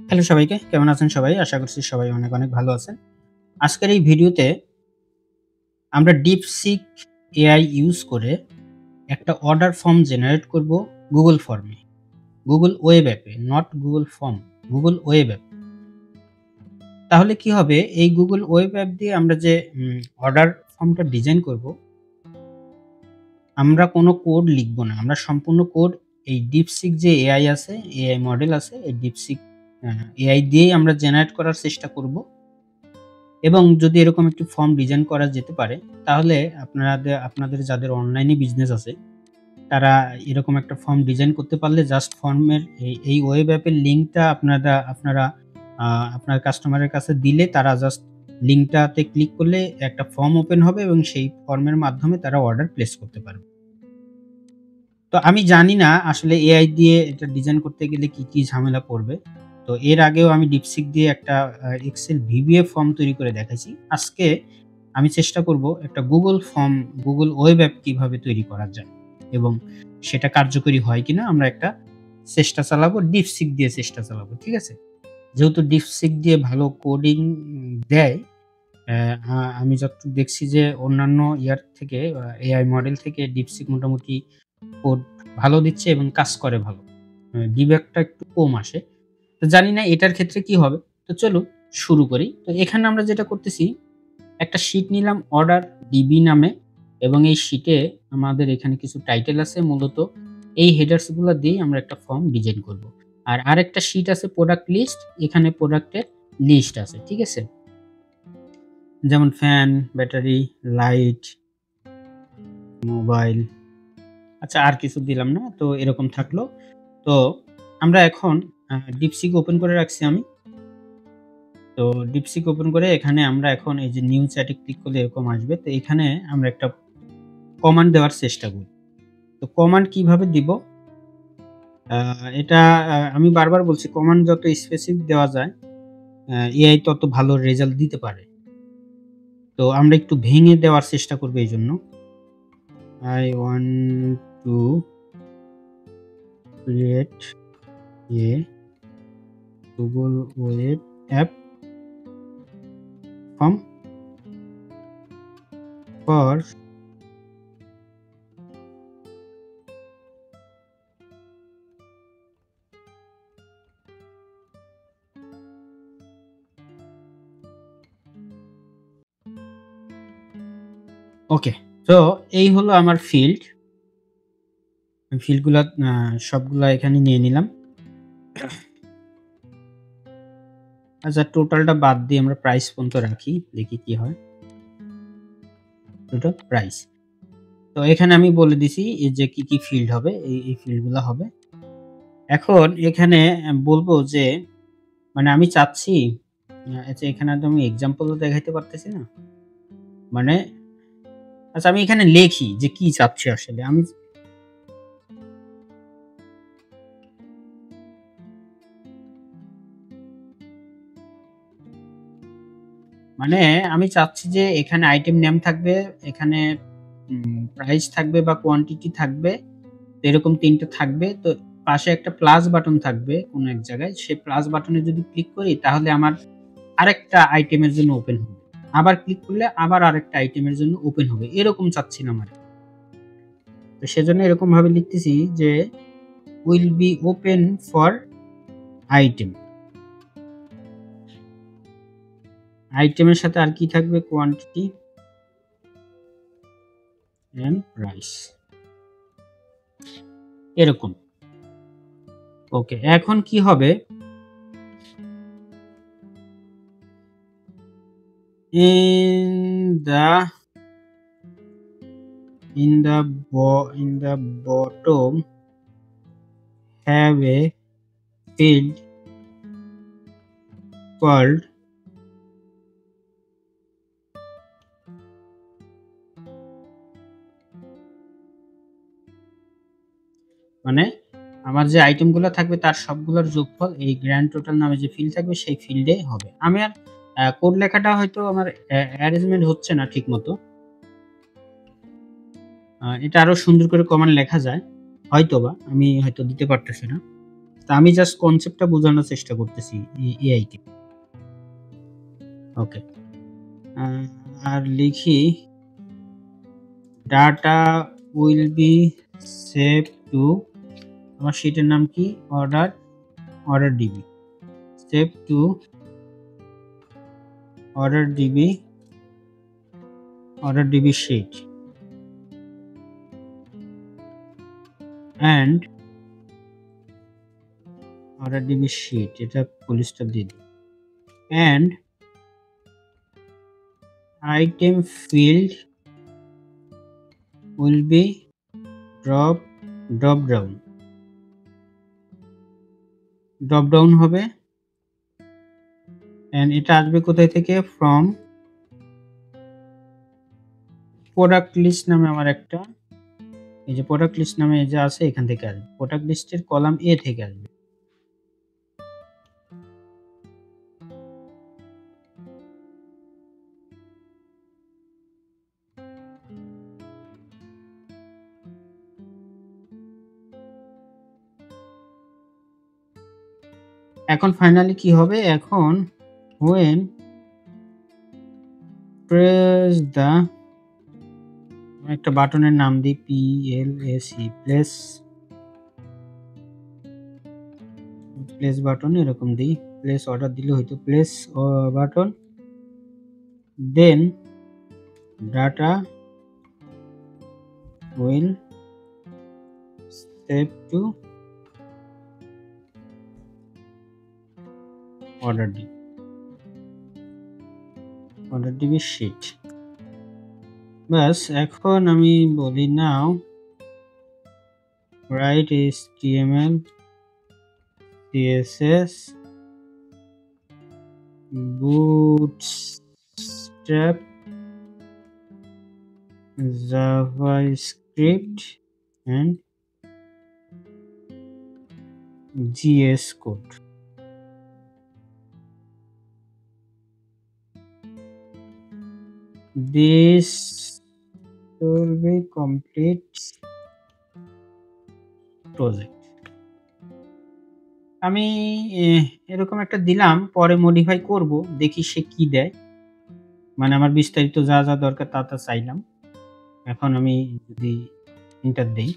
Hello সবাইকে, কেমন আছেন সবাই? আশা করছি সবাই অনেক, অনেক ভালো আছেন। আজকের এই ভিডিওতে আমরা DeepSeek AI ইউজ করে একটা অর্ডার ফর্ম জেনারেট করব Google ফর্মে। Google ওয়েব অ্যাপে, not Google form, Google web app. তাহলে কি হবে? এই Google ওয়েব অ্যাপ দিয়ে আমরা যে অর্ডার ফর্মটা ডিজাইন করব, আমরা কোনো কোড লিখব না। আমরা সম্পূর্ণ কোড এই DeepSeek যে AI আছে, AI মডেল আছে, এই DeepSeek AI দিয়েই আমরা জেনারেট করার চেষ্টা করব। এবং যদি এরকম একটি ফর্ম ডিজাইন করা যেতে পারে, তাহলে আপনাদের যাদের অনলাইনে বিজনেস আছে, তারা এরকম একটা ফর্ম ডিজাইন করতে পারলে জাস্ট ফর্মের এই ওয়েব অ্যাপের লিঙ্কটা আপনারা আপনার কাস্টমারের কাছে দিলে তারা জাস্ট লিঙ্কটাতে ক্লিক করলে একটা ফর্ম ওপেন হবে এবং সেই ফর্মের মাধ্যমে তারা অর্ডার প্লেস করতে পারবে। তো আমি জানি না আসলে এআই দিয়ে এটা ডিজাইন করতে গেলে কি ঝামেলা পড়বে। তো এর আগেও আমি DeepSeek দিয়ে একটা এক্সেল VBA ফর্ম তৈরি করে দেখাইছি। আজকে আমি চেষ্টা করব একটা Google ওয়েব অ্যাপ কিভাবে তৈরি করা যায় এবং সেটা কার্যকরী হয় কিনা আমরা একটা চেষ্টা চালাবো। DeepSeek দিয়ে চেষ্টা চালাবো। ঠিক আছে? যেহেতু DeepSeek দিয়ে ভালো কোডিং দেয়, আমি যতটুকু দেখছি যে অন্যান্য ইয়ার থেকে এআই মডেল থেকে DeepSeek মোটামুটি কোড ভালো দিচ্ছে এবং কাজ করে ভালো। ডিবাগটা একটু কম আসে। তো জানি না এটার ক্ষেত্রে কি হবে। তো চলুন শুরু করি। তো এখানে আমরা যেটা করতেছি, একটা শীট নিলাম অর্ডার ডিবি নামে এবং এই শীটে আমাদের এখানে কিছু টাইটেল আছে। মূলত এই হেডার্স গুলা দিয়েই আমরা একটা ফর্ম ডিজাইন করব। আর আরেকটা শীট আছে প্রোডাক্ট লিস্ট। এখানে প্রোডাক্টের লিস্ট আছে। ঠিক আছে? যেমন ফ্যান, ব্যাটারি, লাইট, মোবাইল। আচ্ছা, আর কিছু দিলাম না। তো এরকম থাকলো। তো আমরা এখন DeepSeek ওপেন করে রাখছি আমি। তো DeepSeek ওপেন করে এখানে আমরা এখন এই যে নিউ চ্যাটে ক্লিক করলে এরকম আসবে। তো এখানে আমরা একটা কমান্ড দেওয়ার চেষ্টা করি। তো কমান্ড কিভাবে দিব? আ এটা আমি বারবার বলছি, কমান্ড যত স্পেসিফিক দেওয়া যায়, এআই তত ভালো রেজাল্ট দিতে পারে। তো আমরা একটু ভেঙে দেওয়ার চেষ্টা করব এইজন্য। I want to create a Google web app form for ওকে। তো এই হলো আমার ফিল্ড। ফিল্ডগুলা সবগুলা এখানে নিয়ে নিলাম। আচ্ছা, টোটালটা বাদ দিয়ে আমরা প্রাইস পর্যন্ত রাখি। দেখি কি হয়। Total price. তো এখানে আমি বলে দিছি এই যে কি ফিল্ড হবে। এই ফিল্ডগুলা হবে। এখন এখানে বলবো যে মানে আমি চাচ্ছি আচ্ছা, এখানে তো আমি এক্সাম্পল তো দেখাইতে পারতেছি না। মানে আচ্ছা, আমি এখানে লেখি যে কি চাচ্ছি আসলে। মানে আমি চাচ্ছি যে এখানে আইটেম নেম থাকবে, এখানে প্রাইস থাকবে বা কোয়ান্টিটি থাকবে। তো এরকম ৩ টা থাকবে। তো পাশে একটা প্লাস বাটন থাকবে কোন এক জায়গায়। সেই প্লাস বাটনে যদি ক্লিক করি তাহলে আমার আরেকটা আইটেমের জন্য ওপেন হবে। আবার ক্লিক করলে আবার আরেকটা আইটেমের জন্য ওপেন হবে। এরকম চাচ্ছিলাম আরকি। তো সেজন্য এরকমভাবে লিখতেছি যে will be open for item। আইটেমের সাথে আর কি থাকবে? Quantity and price. এরকম। ওকে, এখন কি হবে? in the in the bottom have a field called মানে আমার যে আইটেমগুলো থাকবে তার সবগুলোর যোগফল এই গ্র্যান্ড টোটাল নামে যে ফিল্ড থাকবে সেই ফিল্ডে হবে। আমি আর কোড লেখাটা হয়তো আমার অ্যারেঞ্জমেন্ট হচ্ছে না ঠিকমতো। এটা আরো সুন্দর করে কমান্ড লেখা যায়। হয়তোবা আমি হয়তো দিতে পারতেছি না। তা আমি জাস্ট কনসেপ্টটা বোঝানোর চেষ্টা করতেছি এআই কে। ওকে, আর লিখি data will be save to, আমার শিটের নাম কি, order DB, save to order DB sheet and order DB sheet, এটা ফুল স্টপ দিয়ে দিই, and item field will be drop down হবে, and এটা আসবে কোথায় থেকে, from প্রোডাক্ট লিস্ট নামে আমার একটা, এই যে প্রোডাক্ট লিস্ট নামে এই যে আছে, এখান থেকে আসবে, প্রোডাক্ট লিস্টের কলাম এ থেকে আসবে। এখন ফাইনালি কি হবে, এখন when press the, একটা বাটনের নাম দিই PLAC, প্লেস বাটন, এরকম দিই, প্লেস অর্ডার দিলে হয়তো place button, then data will save to order DB sheet. বাস, এখন আমি বলি now write HTML CSS bootstrap JavaScript and GS code. This will be complete project. আমি এরকম একটা দিলাম, পরে মডিফাই করব, দেখি সে কি দেয়, মানে আমার বিস্তারিত যা যা দরকার তা তা চাইলাম। এখন আমি যদি এন্টার দেই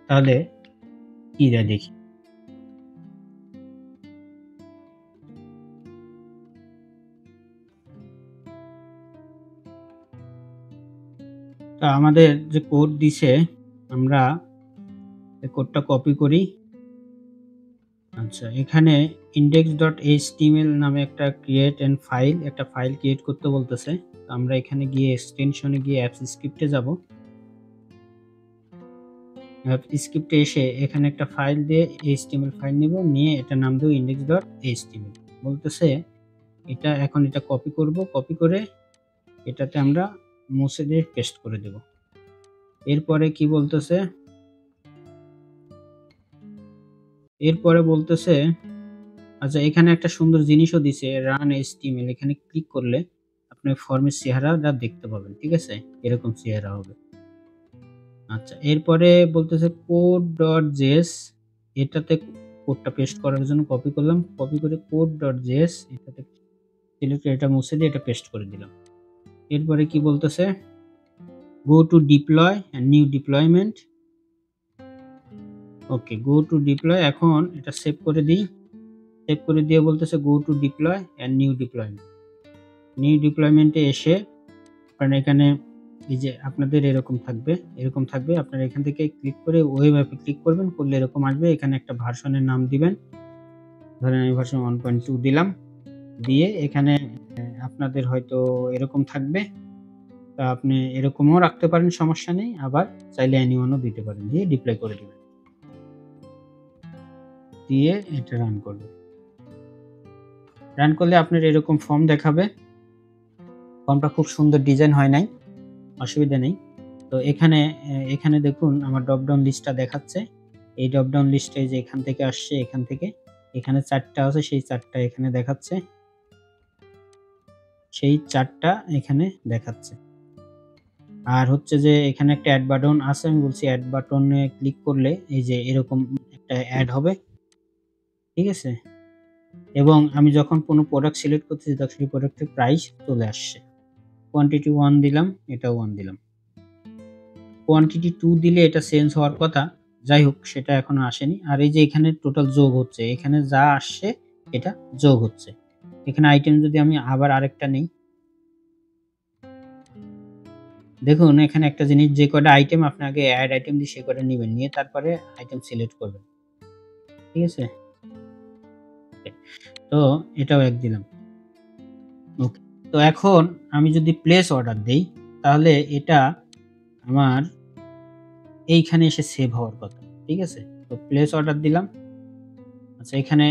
তাহলে কি দেয় দেখি। তা আমাদের যে কোড দিছে, আমরা এই কোডটা কপি করি। আচ্ছা, এখানে index.html নামে একটা একটা ফাইল ক্রিয়েট করতে বলতেছে। আমরা এখানে গিয়ে এক্সটেনশনে গিয়ে অ্যাপস স্ক্রিপ্টে যাব। অ্যাপস স্ক্রিপ্টে এসে এখানে একটা ফাইল দিয়ে HTML ফাইল নিব, নিয়ে এটা নাম দেব index.html। বলতেছে এখন এটা কপি করব, কপি করে এটাতে আমরা মুছে দিয়ে পেস্ট করে দেব। এরপরে কি বলতেছে, আচ্ছা এখানে একটা সুন্দর জিনিসও দিছে, রান HTML। এখানে ক্লিক করলে আপনি ফর্মের চেহারাটা দেখতে পাবেন, ঠিক আছে, এরকম চেহারা হবে। আচ্ছা, এরপরে বলতেছে code.js, এটাতে কোডটা পেস্ট করার জন্য কপি করলাম, কপি করে code.js এটাতে সিলেক্ট, এটা মুছে দিয়ে এটা পেস্ট করে দিলাম। এরপরে কি বলতেছে, go to deploy and new deployment। Okay, go to deploy, এখন এটা সেভ করে দিই, সেভ করে দিয়ে বলতেছে go to deploy and new deployment। New ডিপ্লয়মেন্টে এসে কারণ এখানে এই যে আপনাদের এরকম থাকবে, আপনারা এখান থেকে ক্লিক করে ওয়েব অ্যাপে ক্লিক করবেন, করলে এরকম আসবে। এখানে একটা ভার্সনের নাম দিবেন, ধরেন আমি ভার্সন 1.2 দিলাম, দিয়ে এখানে আপনাদের হয়তো এরকম থাকবে, তা আপনি এরকমও রাখতে পারেন, সমস্যা নেই, আবার চাইলে অ্যানিওয়ানও দিতে পারেন, দিয়ে ডিপ্লয় করে দিবেন, দিয়ে এটা রান করবে। রান করলে আপনার এরকম ফর্ম দেখাবে। ফর্মটা খুব সুন্দর ডিজাইন হয় নাই, অসুবিধা নেই। তো এখানে দেখুন আমার ড্রপ ডাউন লিস্টটা দেখাচ্ছে। এই ড্রপ ডাউন লিস্টে যে এখান থেকে আসছে, এখান থেকে এখানে 4টা আছে, সেই 4টা এখানে দেখাচ্ছে, আর হচ্ছে যে এখানে একটা অ্যাড বাটন আছে, আমি বলছি অ্যাড বাটনে ক্লিক করলে এই যে এরকম একটা অ্যাড হবে, ঠিক আছে? এবং আমি যখন কোনো প্রোডাক্ট সিলেক্ট করতেছি তখন সেই প্রোডাক্টের প্রাইস চলে আসছে। কোয়ান্টিটি 1 দিলাম, এটাও 1 দিলাম। কোয়ান্টিটি 2 দিলে এটা চেঞ্জ হওয়ার কথা। যাই হোক সেটা এখনো আসেনি। আর এই যে এখানে টোটাল যোগ হচ্ছে। এখানে যা আসছে এটা যোগ হচ্ছে। এখানে আইটেম যদি আমি আবার আরেকটা নেই। দেখুন এখানে একটা জিনিস, যে কয়টা আইটেম আপনি আগে এড আইটেম দিয়ে সে কয়টা নিবেন। নিয়ে তারপরে আইটেম সিলেক্ট করবেন। ঠিক আছে? তো এটাও 1 দিলাম। ওকে। তো এখন আমি যদি প্লেস অর্ডার দেই তাহলে এটা আমার এইখানে এসে সেভ হওয়ার কথা। ঠিক আছে? তো প্লেস অর্ডার দিলাম। আচ্ছা এখানে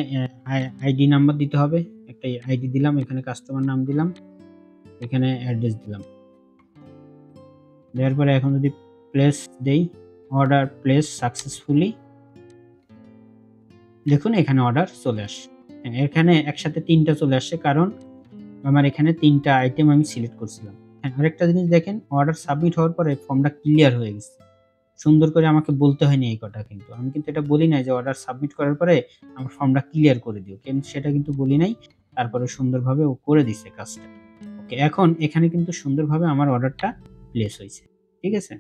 আইডি নাম্বার দিতে হবে। একটা আইডি দিলাম, এখানে কাস্টমার নাম দিলাম, এখানে অ্যাড্রেস দিলাম। দেওয়ার পরে এখন যদি প্লেস দেই, অর্ডার প্লেস সাকসেসফুলি, দেখুন এখানে অর্ডার চলে আসছে। এখানে একসাথে ৩ টা চলে আসছে কারণ আমার এখানে ৩ টা আইটেম আমি সিলেক্ট করছিলাম। হ্যাঁ, আরেকটা জিনিস দেখেন, অর্ডার সাবমিট হওয়ার পরে ফর্মটা ক্লিয়ার হয়ে গেছে। সুন্দর করে আমাকে বলতে হয়নি এই কথা কিন্তু। আমি কিন্তু এটা বলি নাই যে অর্ডার সাবমিট করার পরে আমার ফর্মটা ক্লিয়ার করে দিও। কিন্তু সেটা কিন্তু বলি নাই। তারপরে সুন্দরভাবে ও করে দিছে কাজটা। ওকে, এখন এখানে কিন্তু সুন্দরভাবে আমার অর্ডারটা প্লেস হইছে। ঠিক আছে?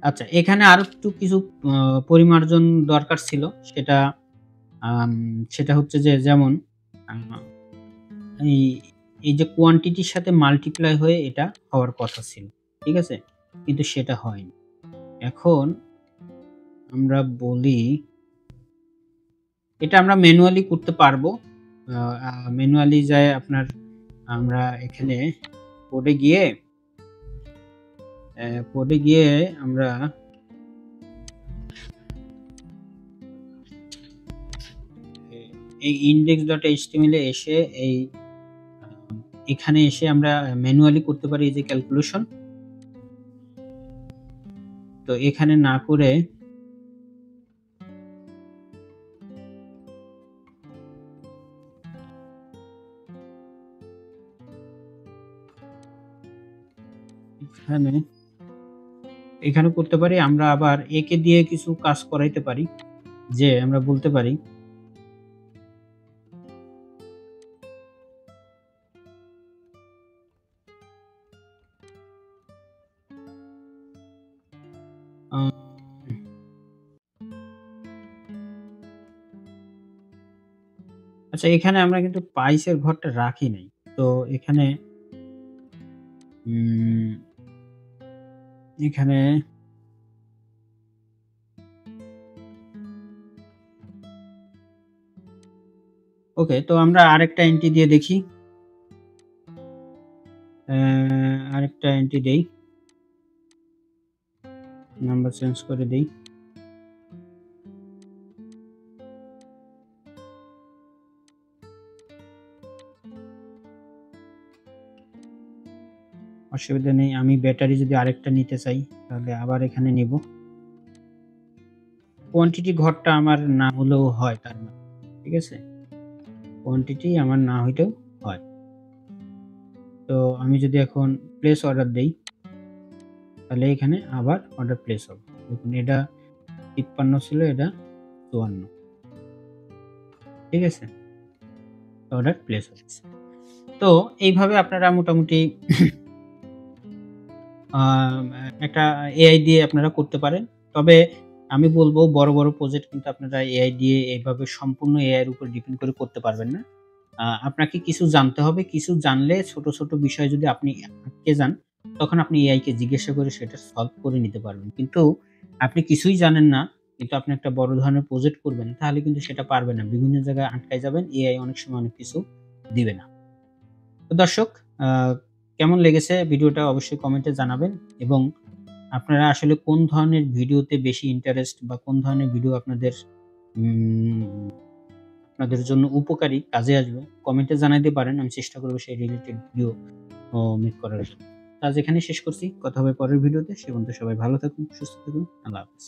আচ্ছা এখানে আরো একটু কিছু আ পরিমার্জন দরকার ছিল। সেটা আম সেটা হচ্ছে যে যেমন আ এই, এই যে কোয়ান্টিটির সাথে মাল্টিপ্লাই হয়ে এটা হওয়ার কথা ছিল। ঠিক আছে? কিন্তু সেটা হয়নি। এখন আমরা বলি এটা আমরা ম্যানুয়ালি করতে পারবো। আ আ ম্যানুয়ালি যায় আপনার আমরা এখানে কোডে গিয়ে কোডে গিয়ে আমরা এই index.html এ এসে এই আ এখানে এসে আমরা ম্যানুয়ালি করতে পারি এই যে ক্যালকুলেশন। তো এখানে না করে এখানে, এখানে করতে পারি আমরা, আবার একে দিয়ে কিছু কাজ করাইতে পারি। যে আমরা বলতে পারি আ আচ্ছা এখানে আমরা কিন্তু প্রাইস এর ঘরটা রাখি নাই। তো এখানে উম এখানে ওকে, তো আমরা আরেকটা এন্ট্রি দিয়ে দেখি। আরেকটা এন্ট্রি দেই। নাম্বার চেঞ্জ করে দেই। অসুবিধা নেই। আমি ব্যাটারি যদি আরেকটা নিতে চাই তাহলে আবার এখানে নিব। কোয়ান্টিটি ঘরটা আমার না হলেও হয় তার মানে। ঠিক আছে? কোয়ান্টিটি আমার না হইলেও হয়। তো আমি যদি এখন প্লেস অর্ডার দেই তাহলে এখানে আবার অর্ডার প্লেস হবে। দেখুন এটা ৫৩ ছিল, এটা ৫৪। ঠিক আছে? অর্ডার প্লেস হচ্ছে। তো এইভাবে আপনারা মোটামুটি আ একটা এআই দিয়ে আপনারা করতে পারেন। তবে আমি বলব বড়, বড় প্রজেক্ট কিন্তু আপনারা এআই দিয়ে এভাবে সম্পূর্ণ এআই এর উপর ডিপেন্ড করে করতে পারবেন না। আপনাকে কিছু জানতে হবে। কিছু জানলে ছোট, ছোট বিষয় যদি আপনি আটকে যান, তখন আপনি এআই কে জিজ্ঞাসা করে সেটা সলভ করে নিতে পারবেন। কিন্তু আপনি কিছুই জানেন না, কিন্তু আপনি একটা বড় ধরনের প্রজেক্ট করবেন, তাহলে কিন্তু সেটা পারবেন না। বিভিন্ন জায়গায় আটকায় যাবেন। এআই অনেক সময় অনেক কিছু দিবে না। তো দর্শক, আ কেমন লেগেছে ভিডিওটা অবশ্যই কমেন্টে জানাবেন, এবং আপনারা আসলে কোন ধরনের ভিডিওতে বেশি ইন্টারেস্ট বা কোন ধরনের ভিডিও আপনাদের উম আপনাদের জন্য উপকারী, কাজে আসবে, কমেন্টে জানাইতে পারেন। আমি চেষ্টা করব সেই রিলেটেড ভিডিও মেক করার জন্য। তো আজ এখানেই শেষ করছি। কথা হবে পরের ভিডিওতে। সে পর্যন্ত সবাই ভালো থাকুন, সুস্থ থাকুন। আল্লাহ হাফেজ।